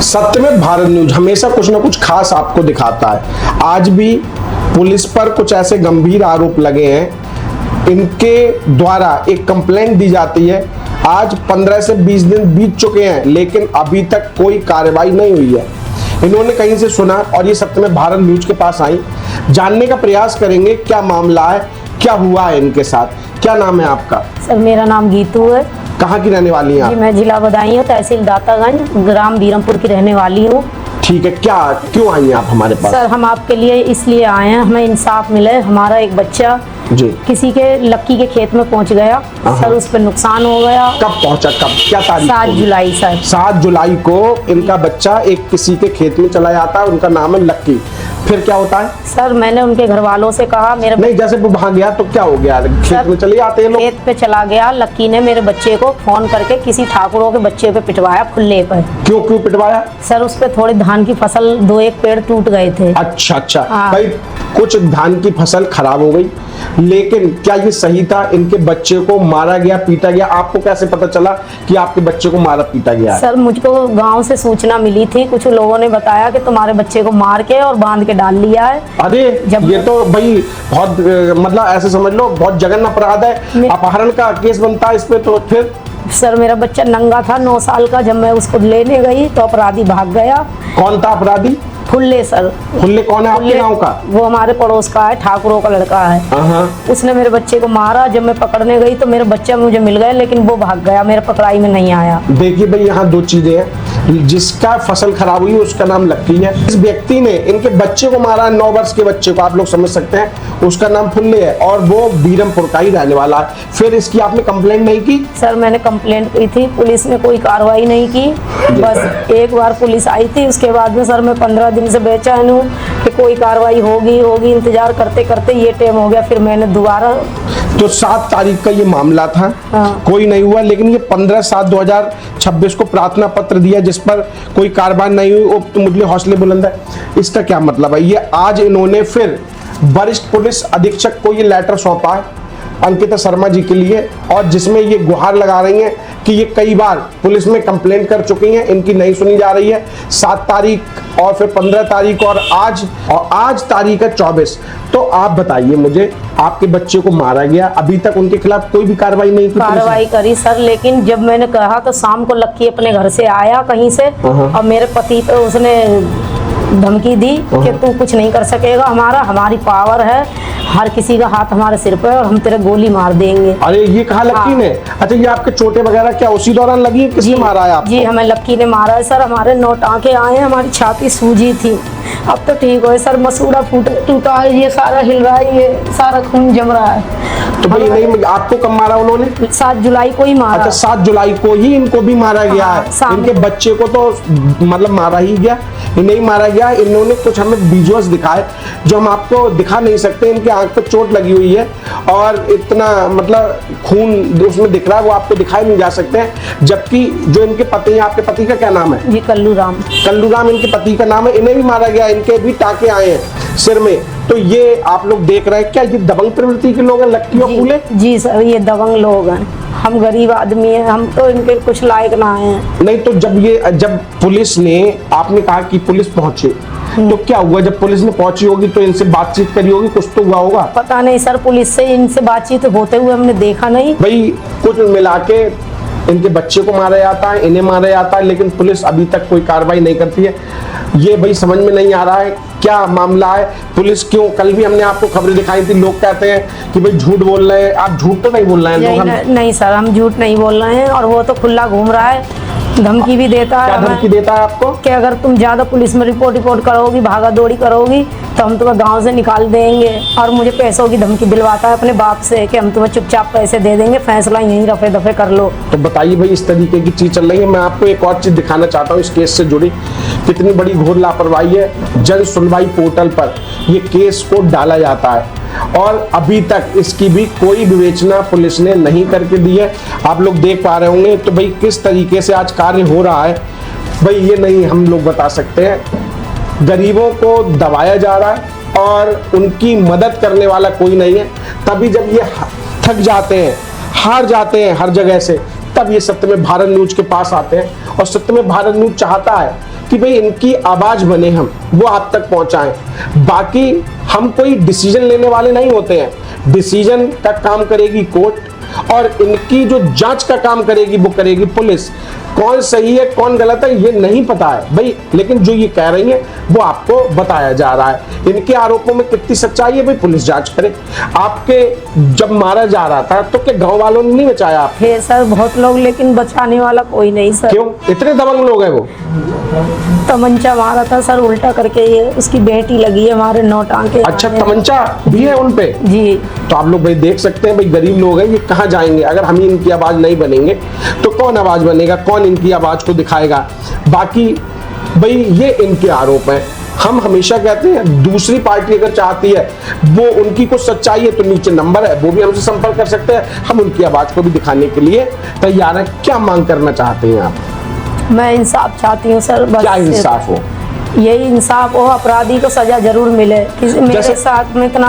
सत्य में भारत न्यूज हमेशा कुछ ना कुछ खास आपको दिखाता है। आज भी पुलिस पर कुछ ऐसे गंभीर आरोप लगे हैं, इनके द्वारा एक कंप्लेंट दी जाती है। आज 15 से 20 दिन बीत चुके हैं, लेकिन अभी तक कोई कार्रवाई नहीं हुई है। इन्होंने कहीं से सुना और ये सत्य में भारत न्यूज के पास आई। जानने का प्रयास करेंगे क्या मामला है, क्या हुआ है इनके साथ। क्या नाम है आपका? सर मेरा नाम गीतू है। कहाँ की रहने वाली हैं जी आप? मैं जिला बदायूं, तहसील दातागंज, ग्राम बीरमपुर की रहने वाली हूँ। ठीक है, क्या क्यों आई हैं आप हमारे पास? सर हम आपके लिए इसलिए आए हैं, हमें इंसाफ मिले। हमारा एक बच्चा जी किसी के लक्की के खेत में पहुंच गया सर, उस पर नुकसान हो गया। कब पहुंचा, कब, क्या तारीख? 7 जुलाई सर। 7 जुलाई को इनका बच्चा एक किसी के खेत में चला जाता है, उनका नाम है लक्की। फिर क्या होता है? सर मैंने उनके घर वालों से कहा मेरे नहीं, जैसे वो वहां गया तो क्या हो गया? खेत में चले जाते हैं लोग। खेत पे चला गया, लक्की ने मेरे बच्चे को फोन करके किसी ठाकुरों के बच्चे पे पिटवाया खुले पर। क्यों क्यों पिटवाया? सर उस पे थोड़ी धान की फसल 2-1 पेड़ टूट गए थे। अच्छा हाँ। भाई, कुछ धान की फसल खराब हो गई, लेकिन क्या ये सही था? इनके बच्चे को मारा गया, पीटा गया। आपको कैसे पता चला कि आपके बच्चे को मारा पीटा गया है? सर मुझको गांव से सूचना मिली थी, कुछ लोगों ने बताया कि तुम्हारे बच्चे को मार के और बांध के डाल लिया है। अरे ये तो भाई बहुत मतलब ऐसे समझ लो बहुत जघन्य अपराध है, अपहरण का केस बनता है इस पे। तो फिर सर मेरा बच्चा नंगा था 9 साल का, जब मैं उसको लेने गई तो अपराधी भाग गया। कौन था अपराधी? फुल्ले सर। फुल्ले कौन है? आपके गांव का? वो हमारे पड़ोस का है, ठाकुरों का लड़का है। उसने मेरे बच्चे को मारा। जब मैं पकड़ने गई तो मेरा बच्चा मुझे मिल गया, लेकिन वो भाग गया, मेरे पकड़ाई में नहीं आया। देखिए भाई, यहाँ 2 चीजें हैं। जिसका फसल खराब हुई उसका नाम लक्की है। इस व्यक्ति ने इनके बच्चे को मारा, 9 वर्ष के बच्चे को, आप लोग समझ सकते हैं। उसका नाम फुल्ले है और वो बीरमपुर का ही रहने वाला है। फिर इसकी आपने कंप्लेंट नहीं की? सर मैंने कंप्लेंट की थी, पुलिस ने कोई कार्रवाई नहीं की। बस एक बार पुलिस आई थी, उसके बाद में सर मैं 15 दिन से बेचैन हूँ कि कोई कार्रवाई होगी। इंतजार करते करते ये टाइम हो गया। फिर मैंने दोबारा, तो 7 तारीख का ये मामला था। हाँ। कोई नहीं हुआ, लेकिन ये 15/7/2026 को प्रार्थना पत्र दिया जिस पर कोई कार्रवाई नहीं हुई। वो तो मुझे हौसले बुलंद है। इसका क्या मतलब है? ये आज इन्होंने फिर वरिष्ठ पुलिस अधीक्षक को ये लेटर सौंपा है अंकिता शर्मा जी के लिए, और जिसमें ये गुहार लगा रही हैं कि ये कई बार पुलिस में कंप्लेंट कर चुकी हैं, इनकी नहीं सुनी जा रही है। 7 तारीख और फिर 15 तारीख और आज तारीख है 24। तो आप बताइए मुझे, आपके बच्चे को मारा गया, अभी तक उनके खिलाफ कोई भी कार्रवाई नहीं की? कार्रवाई करी सर, लेकिन जब मैंने कहा तो शाम को लक्की अपने घर से आया कहीं से, और मेरे पति पे उसने धमकी दी कि तू कुछ नहीं कर सकेगा, हमारी पावर है, हर किसी का हाथ हमारे सिर पे और हम तेरे गोली मार देंगे। अरे ये कहा लक्की ने? अच्छा, ये आपके चोटें वगैरह क्या उसी दौरान लगी है? किसने मारा है आपको? जी हमें लक्की ने मारा है सर। हमारे 9 टाँके आए हैं, हमारी छाती सूजी थी, अब तो ठीक हो सर। मसूड़ा टूटा है, ये सारा हिल रहा है, ये सारा खून जम रहा है। तो भाई नहीं, आपको कब मारा उन्होंने? 7 जुलाई को ही मारा। अच्छा, 7 जुलाई को ही इनको भी मारा गया है। इनके बच्चे को तो मतलब मारा ही गया, नहीं मारा गया। इन्होंने कुछ हमें विजुअल्स दिखाए जो हम आपको दिखा नहीं सकते। इनके आंख पे चोट लगी हुई है और इतना मतलब खून उसमें दिख रहा है, वो आपको दिखाई नहीं जा सकते हैं। जबकि जो इनके पति हैं, आपके पति का क्या नाम है? जी कल्लू राम। कल्लू राम इनके पति का नाम है। इन्हें भी मारा गया, इनके भी टाके आए हैं सिर में। तो ये आप लोग देख रहे हैं, क्या ये दबंग प्रवृत्ति के लोग हैं लक्की और फूले? जी सर, ये दबंग लोग हैं। हम गरीब आदमी हैं, हम तो इनके कुछ लायक ना हैं। नहीं तो जब पुलिस ने, आपने कहा कि पुलिस पहुंचे, तो क्या हुआ? जब पुलिस ने पहुंची होगी तो इनसे बातचीत करी होगी, कुछ तो हुआ होगा। पता नहीं सर, पुलिस से इनसे बातचीत होते हुए हमने देखा नहीं। भाई कुछ मिला के इनके बच्चे को मारा जाता है, इन्हें मारा जाता है, लेकिन पुलिस अभी तक कोई कार्रवाई नहीं करती है। ये भाई समझ में नहीं आ रहा है क्या मामला है। पुलिस क्यों? कल भी हमने आपको खबरें दिखाई थी, लोग कहते हैं कि भाई झूठ बोल रहे हैं। आप झूठ तो नहीं बोल रहे हैं? नहीं सर, हम झूठ नहीं बोल रहे हैं। और वो तो खुला घूम रहा है, धमकी भी देता है। क्या धमकी देता है आपको? कि अगर तुम ज्यादा पुलिस में रिपोर्ट करोगी, भागा दौड़ी करोगी, तो हम तुम्हें गांव से निकाल देंगे। और मुझे पैसों की धमकी दिलवाता है अपने बाप से कि हम तुम्हें चुपचाप पैसे दे देंगे, फैसला यहीं रफे दफे कर लो। तो बताइए भाई, इस तरीके की चीज चल रही है। मैं आपको एक और चीज दिखाना चाहता हूँ इस केस से जुड़ी, कितनी बड़ी घोर लापरवाही है। जन सुनवाई पोर्टल पर ये केस को डाला जाता है और अभी तक इसकी भी कोई विवेचना पुलिस ने नहीं करके दी है। आप लोग देख पा रहे होंगे। तो भाई किस तरीके से आज कार्य हो रहा है, भाई ये नहीं हम लोग बता सकते हैं। गरीबों को दबाया जा रहा है और उनकी मदद करने वाला कोई नहीं है। तभी जब ये थक जाते हैं, हार जाते हैं हर जगह से, तब ये सत्य में भारत न्यूज के पास आते हैं। और सत्य में भारत न्यूज चाहता है कि भाई इनकी आवाज बने, हम वो आप तक पहुंचाएं। बाकी हम कोई डिसीजन लेने वाले नहीं होते हैं। डिसीजन का काम करेगी कोर्ट और इनकी जो जांच का काम करेगी वो करेगी पुलिस। कौन सही है कौन गलत है ये नहीं पता है भाई, लेकिन जो ये कह रही है वो आपको बताया जा रहा है। इनके आरोपों में कितनी सच्चाई है भाई पुलिस जांच करे। आपके जब मारा जा रहा था तो क्या गांव वालों ने नहीं बचाया आप? थे सर बहुत लोग, लेकिन बचाने वाला कोई नहीं सर। क्यों? इतने दबंग लोग हैं वो? तमंचा मारा था सर उल्टा करके, ये उसकी बेटी लगी है हमारे 9 टांके। अच्छा, तमंचा भी है उन पे? जी। तो आप लोग भाई देख सकते हैं भाई, गरीब लोग हैं, ये कहाँ जाएंगे? अगर हम ही इनकी आवाज नहीं बनेंगे तो कौन आवाज बनेगा, कौन इनकी आवाज को दिखाएगा? बाकी भाई ये इनके आरोप हैं। हम हमेशा कहते हैं दूसरी पार्टी अगर चाहती है, वो उनकी कुछ सच्चाई है तो नीचे नंबर है, वो भी हमसे संपर्क कर सकते हैं। हम उनकी आवाज को भी दिखाने के लिए तैयार हैं। क्या मांग करना चाहते हैं आप? मैं इंसाफ चाहती हूँ सर, बस क्या इंसाफ हो? यही इंसाफ हो, अपराधी को सजा जरूर मिले। मेरे साथ में इतना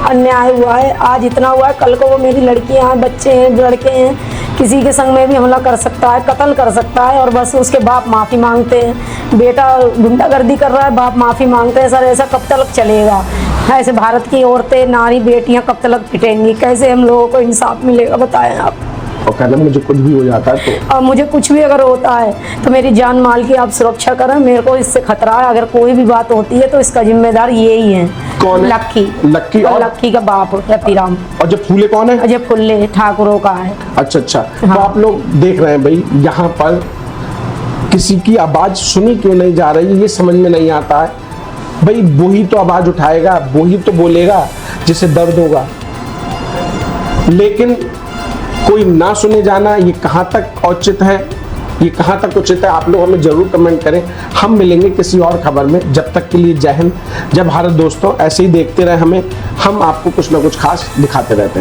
अन्याय हुआ है, आज इतना हुआ है, कल को वो मेरी लड़कियां हैं, बच्चे हैं, लड़के हैं, किसी के संग में भी हमला कर सकता है, कत्ल कर सकता है, और बस उसके बाप माफ़ी मांगते हैं। बेटा गुंडागर्दी कर रहा है, बाप माफ़ी मांगते हैं। सर ऐसा कब तक चलेगा? ऐसे भारत की औरतें, नारी, बेटियां कब तक पिटेंगी? कैसे हम लोगों को इंसाफ मिलेगा बताएं आप? और कहना मुझे कुछ भी हो जाता है तो? और मुझे कुछ भी अगर होता है तो मेरी जान माल की आप सुरक्षा करें, मेरे को इससे खतरा है। अगर कोई भी बात होती है तो इसका जिम्मेदार ये ही है। कौन है? लक्की। लक्की और लक्की का बाप रतिराम। और जो फूले कौन है? अजय फुल्ले ठाकुरों का है। अच्छा अच्छा। हाँ। तो आप लोग देख रहे हैं भाई, यहाँ पर किसी की आवाज सुनी क्यों नहीं जा रही ये समझ में नहीं आता है। भाई वही तो आवाज उठाएगा, वही तो बोलेगा जिसे दर्द होगा, लेकिन कोई ना सुने जाना ये कहाँ तक औचित है, ये कहाँ तक उचित है? आप लोग हमें जरूर कमेंट करें। हम मिलेंगे किसी और खबर में, जब तक के लिए जय हिंद, जय भारत। दोस्तों ऐसे ही देखते रहे हमें, हम आपको कुछ ना कुछ खास दिखाते रहते हैं।